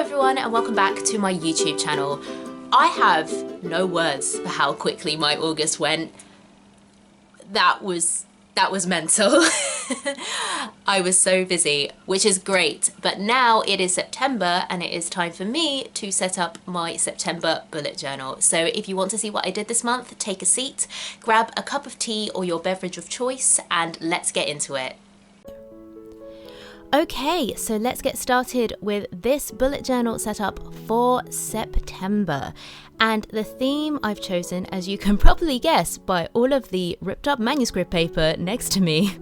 everyone, and welcome back to my YouTube channel. I have no words for how quickly my August went. That was mental. I was so busy, which is great, but now it is September and it is time for me to set up my September bullet journal. So if you want to see what I did this month, take a seat, grab a cup of tea or your beverage of choice, and let's get into it. Okay, so let's get started with this bullet journal setup for September. And the theme I've chosen, as you can probably guess by all of the ripped up manuscript paper next to me,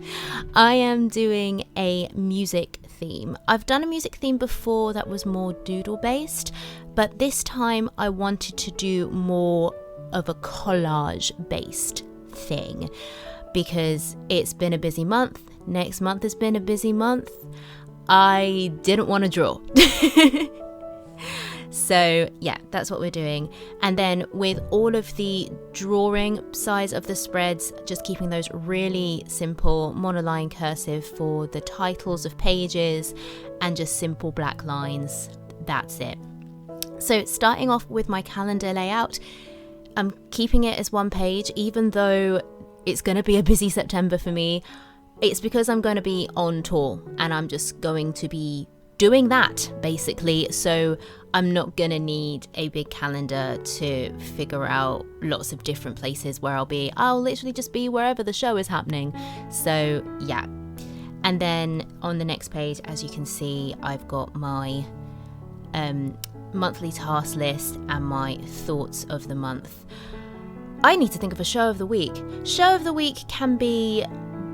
I am doing a music theme. I've done a music theme before that was more doodle based, but this time I wanted to do more of a collage based thing because it's been a busy month. Next month has been a busy month. I didn't want to draw. So yeah, that's what we're doing. And then with all of the drawing size of the spreads, just keeping those really simple monoline cursive for the titles of pages and just simple black lines. That's it. So starting off with my calendar layout, I'm keeping it as one page, even though it's going to be a busy September for me. It's because I'm going to be on tour and I'm just going to be doing that basically. So I'm not going to need a big calendar to figure out lots of different places where I'll be. I'll literally just be wherever the show is happening. So yeah. And then on the next page, as you can see, I've got my monthly task list and my thoughts of the month. I need to think of a show of the week. Show of the week can be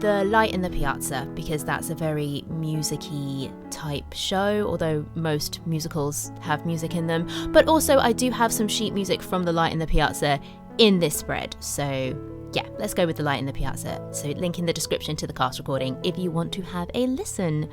The Light in the Piazza, because that's a very music-y type show, although most musicals have music in them. But also I do have some sheet music from The Light in the Piazza in this spread. So yeah, let's go with The Light in the Piazza. So link in the description to the cast recording if you want to have a listen.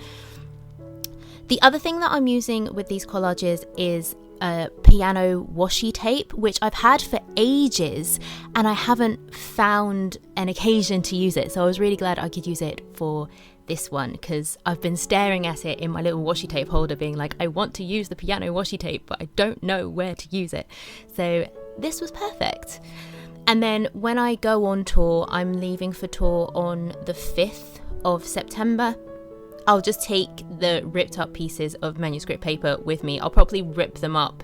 The other thing that I'm using with these collages is a piano washi tape, which I've had for ages and I haven't found an occasion to use it. So I was really glad I could use it for this one because I've been staring at it in my little washi tape holder being like, I want to use the piano washi tape, but I don't know where to use it. So this was perfect. And then when I go on tour, I'm leaving for tour on the 5th of September. I'll just take the ripped up pieces of manuscript paper with me. I'll probably rip them up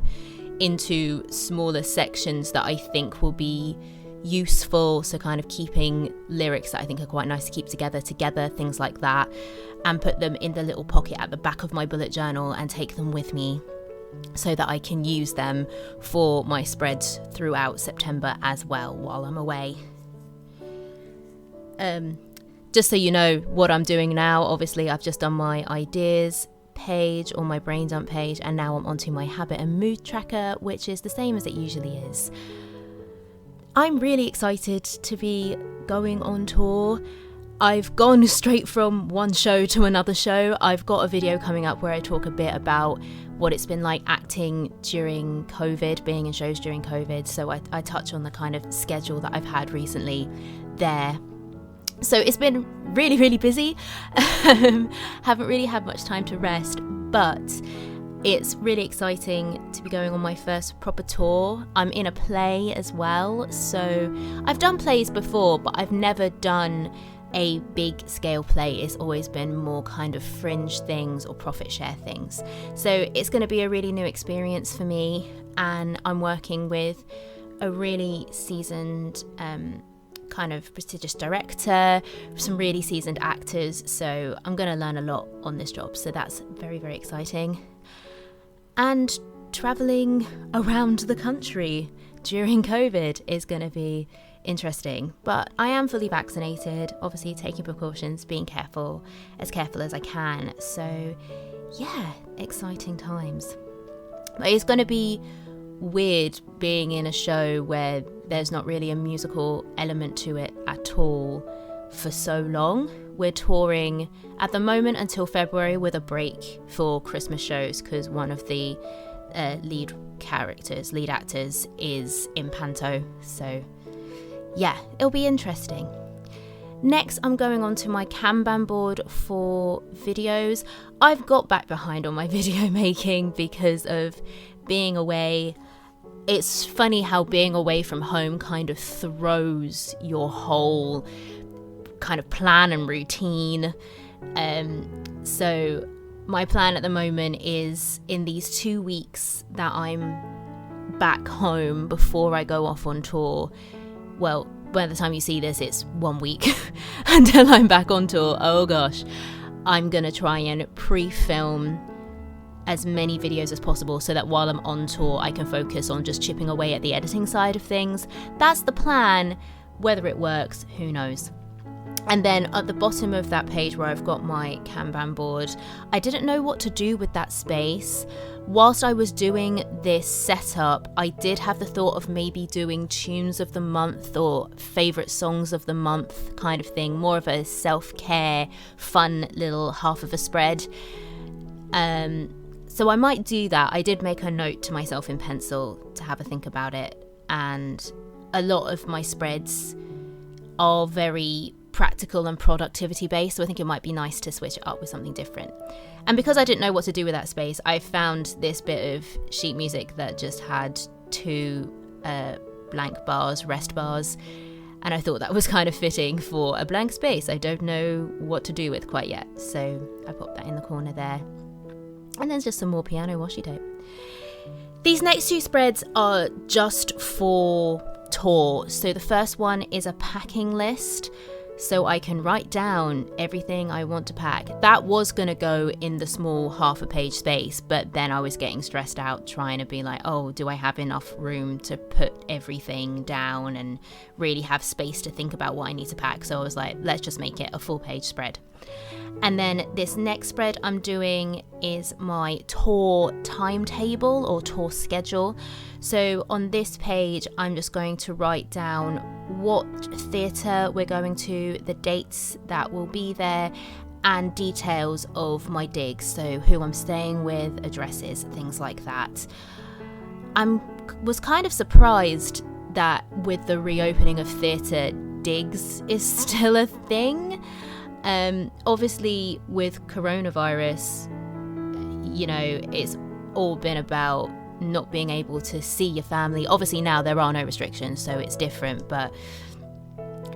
into smaller sections that I think will be useful. So kind of keeping lyrics that I think are quite nice to keep together, things like that, and put them in the little pocket at the back of my bullet journal and take them with me so that I can use them for my spreads throughout September as well while I'm away. Just so you know what I'm doing now, obviously I've just done my ideas page or my brain dump page, and now I'm onto my habit and mood tracker, which is the same as it usually is. I'm really excited to be going on tour. I've gone straight from one show to another show. I've got a video coming up where I talk a bit about what it's been like acting during COVID, being in shows during COVID. So I touch on the kind of schedule that I've had recently there. So it's been really, really busy. Haven't really had much time to rest, but it's really exciting to be going on my first proper tour. I'm in a play as well. So I've done plays before, but I've never done a big scale play. It's always been more kind of fringe things or profit share things. So it's going to be a really new experience for me. And I'm working with a really seasoned kind of prestigious director, some really seasoned actors, so I'm going to learn a lot on this job, so that's very, very exciting. And traveling around the country during COVID is going to be interesting, but I am fully vaccinated, obviously taking precautions, being careful as I can, so yeah, exciting times. But it's going to be weird being in a show where there's not really a musical element to it at all for so long. We're touring at the moment until February with a break for Christmas shows because one of the lead actors is in panto. So yeah, it'll be interesting. Next, I'm going on to my Kanban board for videos. I've got back behind on my video making because of being away. It's funny how being away from home kind of throws your whole kind of plan and routine. So my plan at the moment is in these 2 weeks that I'm back home before I go off on tour. Well, by the time you see this, it's 1 week until I'm back on tour. Oh gosh, I'm gonna try and pre-film as many videos as possible so that while I'm on tour I can focus on just chipping away at the editing side of things. That's the plan. Whether it works, who knows. And then at the bottom of that page where I've got my Kanban board, I didn't know what to do with that space. Whilst I was doing this setup, I did have the thought of maybe doing tunes of the month or favourite songs of the month kind of thing, more of a self-care, fun little half of a spread. So I might do that. I did make a note to myself in pencil to have a think about it, and a lot of my spreads are very practical and productivity based, so I think it might be nice to switch it up with something different. And because I didn't know what to do with that space, I found this bit of sheet music that just had 2 blank bars, rest bars, and I thought that was kind of fitting for a blank space I don't know what to do with quite yet, so I popped that in the corner there. And then just some more piano washi tape. These next 2 spreads are just for tour. So the first one is a packing list, so I can write down everything I want to pack. That was going to go in the small half a page space, but then I was getting stressed out trying to be like, oh, do I have enough room to put everything down and really have space to think about what I need to pack? So I was like, let's just make it a full page spread. And then this next spread I'm doing is my tour timetable or tour schedule. So on this page, I'm just going to write down what theatre we're going to, the dates that will be there, and details of my digs. So who I'm staying with, addresses, things like that. Was kind of surprised that with the reopening of theatre, digs is still a thing. Obviously with coronavirus, you know, it's all been about not being able to see your family. Obviously now there are no restrictions, so it's different, but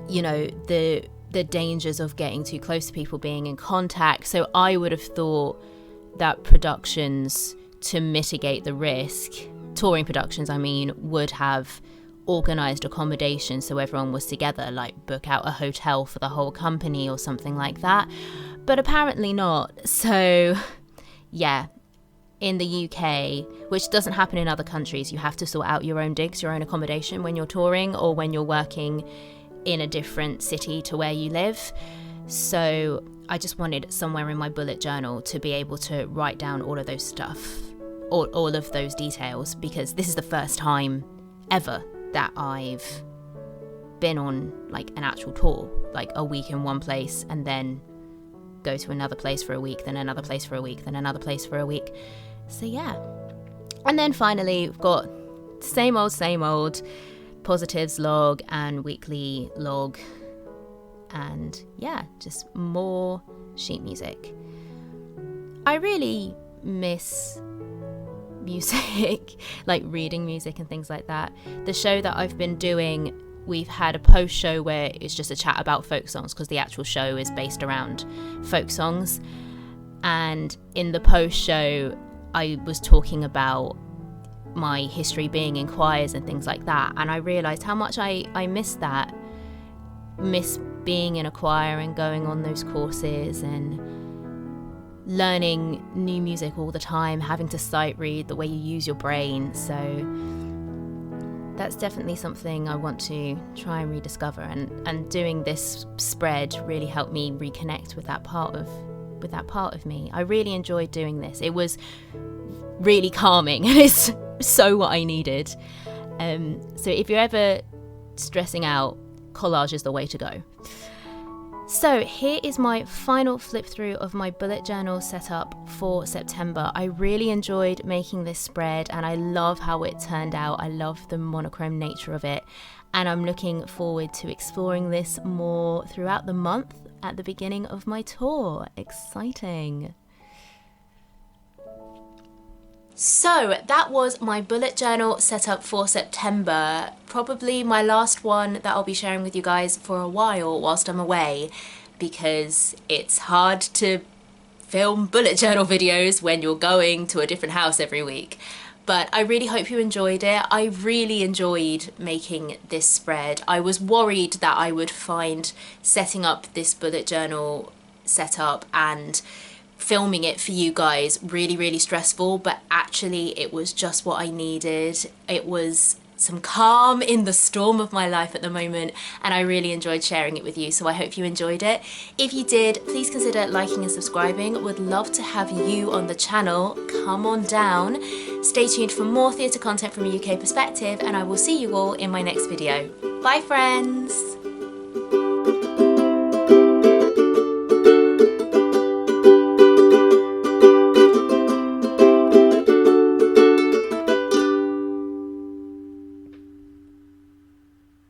you know, the dangers of getting too close to people, being in contact. So I would have thought that productions, to mitigate the risk, touring productions I mean, would have organised accommodation so everyone was together, like book out a hotel for the whole company or something like that, but apparently not. So yeah, in the UK, which doesn't happen in other countries, you have to sort out your own digs, your own accommodation when you're touring or when you're working in a different city to where you live. So I just wanted somewhere in my bullet journal to be able to write down all of those stuff, all of those details, because this is the first time ever that I've been on like an actual tour, like a week in one place and then go to another place for a week, then another place for a week, then another place for a week. So yeah. And then finally we've got same old positives log and weekly log, and yeah, just more sheet music. I really miss music, like reading music and things like that. The show that I've been doing, we've had a post show where it's just a chat about folk songs, because the actual show is based around folk songs. And in the post show I was talking about my history being in choirs and things like that, and I realised how much I miss that, miss being in a choir and going on those courses and learning new music all the time, having to sight read, the way you use your brain. So that's definitely something I want to try and rediscover, and doing this spread really helped me reconnect with that part of me. I really enjoyed doing this. It was really calming and it's so what I needed. So if you're ever stressing out, collage is the way to go. So here is my final flip through of my bullet journal setup for September. I really enjoyed making this spread and I love how it turned out. I love the monochrome nature of it, and I'm looking forward to exploring this more throughout the month at the beginning of my tour. Exciting. So that was my bullet journal setup for September, probably my last one that I'll be sharing with you guys for a while whilst I'm away, because it's hard to film bullet journal videos when you're going to a different house every week. But I really hope you enjoyed it. I really enjoyed making this spread. I was worried that I would find setting up this bullet journal setup and filming it for you guys really stressful, but actually it was just what I needed. It was some calm in the storm of my life at the moment, and I really enjoyed sharing it with you, so I hope you enjoyed it. If you did, please consider liking and subscribing. Would love to have you on the channel. Come on down. Stay tuned for more theatre content from a UK perspective, and I will see you all in my next video. Bye friends!